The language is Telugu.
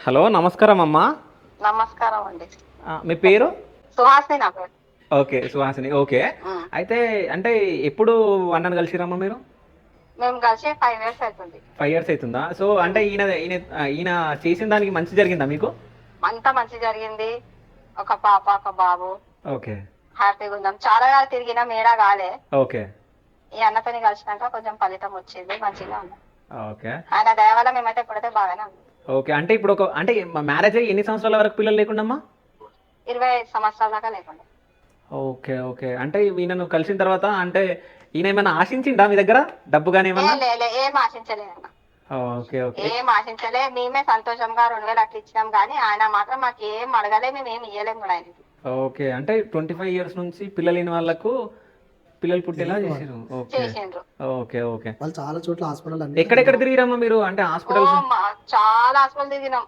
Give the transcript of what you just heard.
హలో నమస్కారం అమ్మా. నమస్కారం అండి. మీ పేరు? సుహాసిని నా పేరు. ఓకే, సుహాసిని. ఓకే. ఉమ్. అయితే అంటే ఎప్పుడు అన్నను కలిసిరమ్మా మీరు? మేము కలిసి 5 years అవుతుంది. 5 years అవుతుందా? సో అంటే ఉమ్. ఈయన చేసిన దానికి మంచి జరిగిందా మీకు? అంతా మంచి జరిగింది. ఒక పాప ఒక బాబు. ఓకే. హ్యాపీగా ఉందాం. చాలా కాలం తిరిగినా మేడా కాలే. ఓకే. ఈ అన్నతోని కలిసినాక కొంచెం ఫలితం వచ్చింది, మంచిగా ఉంది. ఓకే. ఆయన దయ వల్ల మేమైతే ఇప్పుడైతే బాగానే ఉంది. ఓకే. అంటే ఇప్పుడు అంటే మ్యారేజ్ అయ్యి ఎన్ని సంవత్సరాల వరకు పిల్లలు లేకుండమ్మా? 25 సంవత్సరాల దాకా లేకుండా. ఓకే. ఓకే. అంటే ఈయనను కలిసిన తర్వాత అంటే ఈయన ఏమైనా ఆశించిండా మీ దగ్గర డబ్బు కానీ ఏమన్నా? ఏం ఆశించలే అన్న. ఓకే. ఓకే. ఏం ఆశించలే. మేమే సంతోషంగా 2,000 అట్లా ఇచ్చినాం, కానీ ఆయన మాత్రం మాకు ఏం అడగలే, మేము ఏం ఇయ్యలేము కూడా ఆయనకి. ఓకే. అంటే 25 years నుంచి పిల్లలు లేని వాళ్ళకు పిల్లలు పుట్టేలా చేసిరు. ఓకే. చేసిండ్రు. ఓకే. ఓకే. వాళ్ళు చాలా చోట్ల హాస్పిటల్ అన్ని ఎక్కడెక్కడ తిరిగిరమ్మా మీరు? అంటే ఓ హాస్పిటల్స్? చాలా హాస్పిటల్ తిరిగినాం.